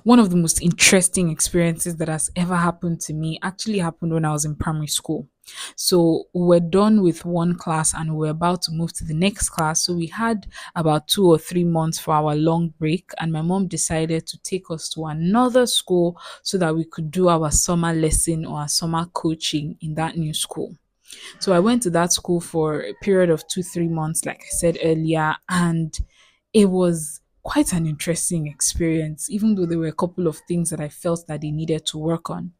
One of the most interesting experiences that has ever happened to me actually happened when I was in primary school. So we were done with one class and we were about to move to the next class. So we had about 2 or 3 months for our long break, and my mom decided to take us to another school so that we could do our summer lesson or our summer coaching in that new school. So I went to that school for a period of 2, 3 months, like I said earlier, and it was quite an interesting experience, even though there were a couple of things that I felt that they needed to work on.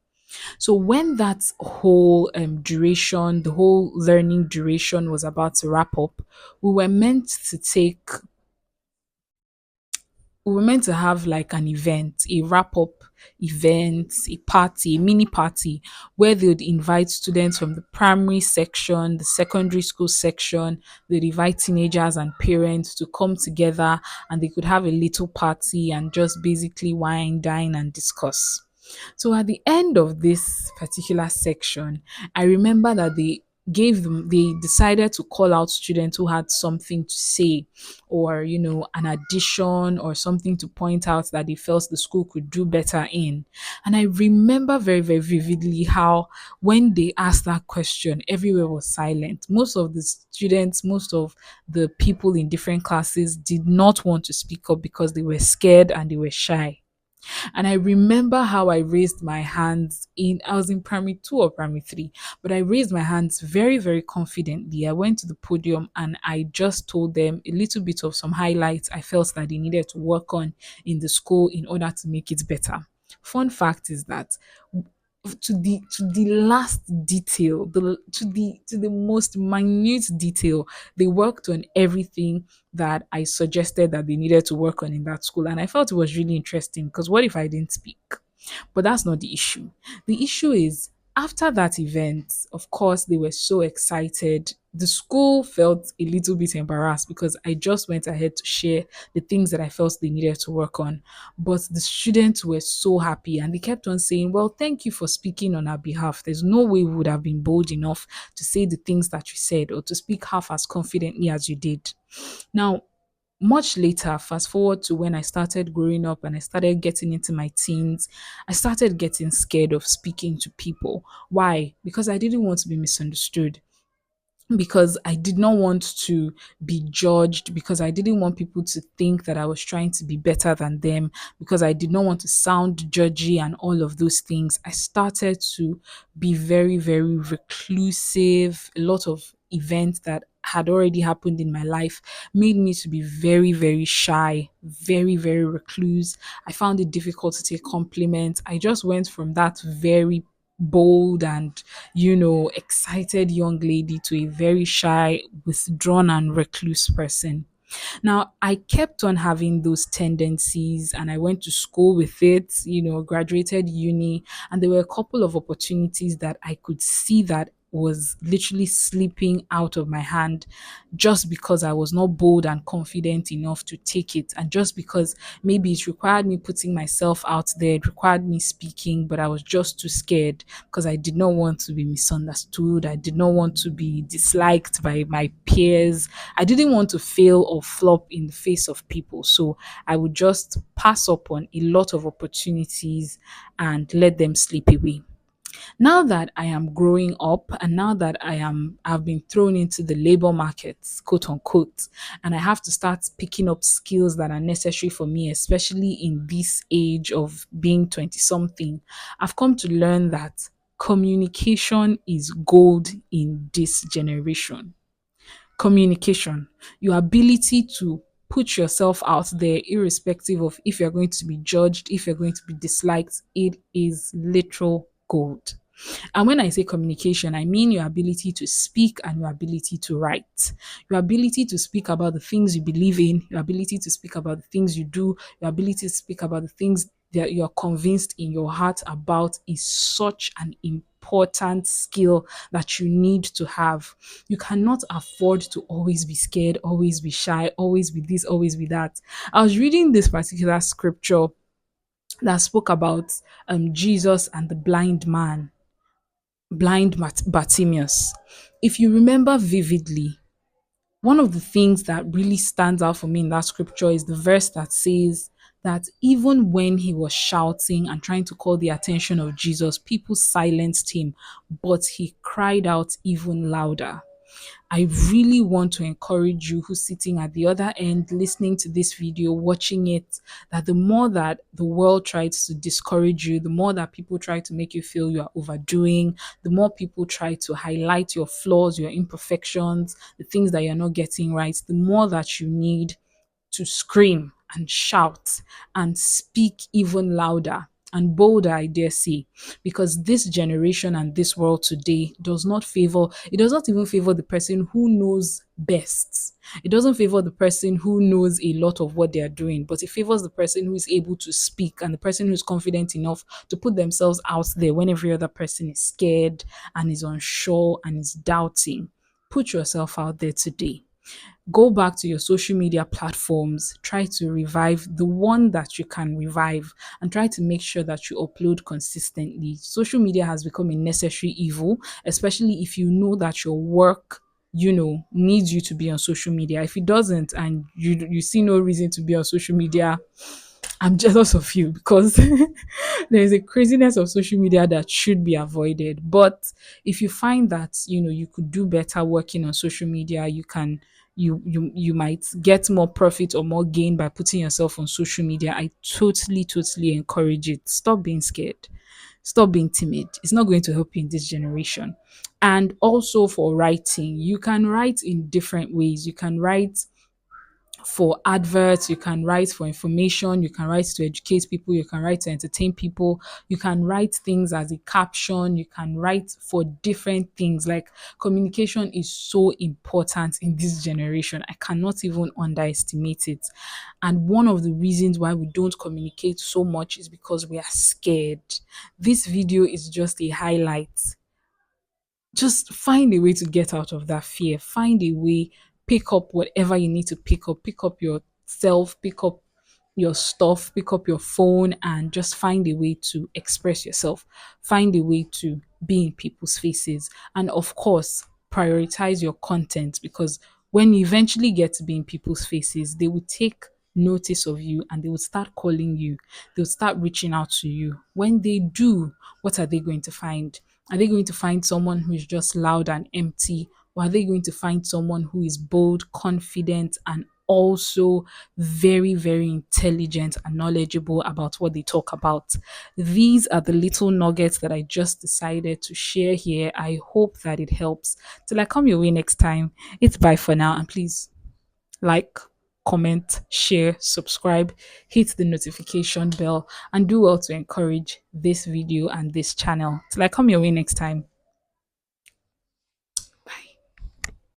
So when that whole duration, the whole learning duration was about to wrap up, we were meant to take we were meant to have like an event, a wrap up event, a party, a mini party where they would invite students from the primary section, the secondary school section, they'd invite teenagers and parents to come together and they could have a little party and just basically wine, dine, and discuss. So at the end of this particular section, I remember that they decided to call out students who had something to say, or an addition or something to point out that they felt the school could do better in. And I remember very, very vividly how when they asked that question, everywhere was silent. Most of the students, most of the people in different classes did not want to speak up because they were scared and they were shy. And I remember how I raised my hands I was in primary two or primary three, but I raised my hands very, very confidently. I went to the podium and I just told them a little bit of some highlights I felt that they needed to work on in the school in order to make it better. Fun fact is that to the last detail, to the most minute detail, they worked on everything that I suggested that they needed to work on in that school. And I felt it was really interesting because what if I didn't speak? But that's not the issue. The issue is after that event, of course, they were so excited. The school felt a little bit embarrassed because I just went ahead to share the things that I felt they needed to work on. But the students were so happy and they kept on saying, well, thank you for speaking on our behalf. There's no way we would have been bold enough to say the things that you said or to speak half as confidently as you did. Now, much later, fast forward to when I started growing up and I started getting into my teens, I started getting scared of speaking to people. Why? Because I didn't want to be misunderstood, because I did not want to be judged, because I didn't want people to think that I was trying to be better than them, because I did not want to sound judgy and all of those things. I started to be very, very reclusive. A lot of events that had already happened in my life made me to be very, very shy, very, very recluse. I found it difficult to take compliments. I just went from that very bold and excited young lady to a very shy, withdrawn, and recluse person. Now, I kept on having those tendencies and I went to school with it, graduated uni, and there were a couple of opportunities that I could see that was literally slipping out of my hand just because I was not bold and confident enough to take it. And just because maybe it required me putting myself out there, it required me speaking, but I was just too scared because I did not want to be misunderstood. I did not want to be disliked by my peers. I didn't want to fail or flop in the face of people. So I would just pass up on a lot of opportunities and let them slip away. Now that I am growing up and now that I've been thrown into the labor market, quote unquote, and I have to start picking up skills that are necessary for me, especially in this age of being 20 something, I've come to learn that communication is gold in this generation. Communication, your ability to put yourself out there, irrespective of if you're going to be judged, if you're going to be disliked, it is literal gold. And when I say communication, I mean your ability to speak and your ability to write. Your ability to speak about the things you believe in, your ability to speak about the things you do, your ability to speak about the things that you're convinced in your heart about is such an important skill that you need to have. You cannot afford to always be scared, always be shy, always be this, always be that. I was reading this particular scripture that spoke about Jesus and the blind Bartimaeus. If you remember vividly, one of the things that really stands out for me in that scripture is the verse that says that even when he was shouting and trying to call the attention of Jesus, people silenced him, but he cried out even louder. I really want to encourage you who's sitting at the other end, listening to this video, watching it, that the more that the world tries to discourage you, the more that people try to make you feel you are overdoing, the more people try to highlight your flaws, your imperfections, the things that you're not getting right, the more that you need to scream and shout and speak even louder and bolder, I dare say, because this generation and this world today does not favor, it does not even favor the person who knows best. It doesn't favor the person who knows a lot of what they are doing, but it favors the person who is able to speak and the person who is confident enough to put themselves out there when every other person is scared and is unsure and is doubting. Put yourself out there today. Go back to your social media platforms, try to revive the one that you can revive, and try to make sure that you upload consistently. Social media has become a necessary evil, especially if you know that your work, needs you to be on social media. If it doesn't and you see no reason to be on social media, I'm jealous of you, because there's a craziness of social media that should be avoided. But if you find that you could do better working on social media, you might get more profit or more gain by putting yourself on social media. I totally encourage it. Stop being scared. Stop being timid. It's not going to help you in this generation. And also for writing, you can write in different ways. You can write for adverts, you can write for information, you can write to educate people, you can write to entertain people, you can write things as a caption, you can write for different things. Like, communication is so important in this generation. I cannot even underestimate it. And one of the reasons why we don't communicate so much is because we are scared. This video is just a highlight. Just find a way to get out of that fear. Find a way, pick up whatever you need to pick up yourself, pick up your stuff, pick up your phone, and just find a way to express yourself. Find a way to be in people's faces. And of course, prioritize your content, because when you eventually get to be in people's faces, they will take notice of you and they will start calling you. They'll start reaching out to you. When they do, what are they going to find? Are they going to find someone who is just loud and empty? Or are they going to find someone who is bold, confident, and also very intelligent and knowledgeable about what they talk about? These are the little nuggets that I just decided to share here. I hope that it helps. Till I come your way next time, it's bye for now. And please like, comment, share, subscribe, hit the notification bell, and do well to encourage this video and this channel. Till I come your way next time.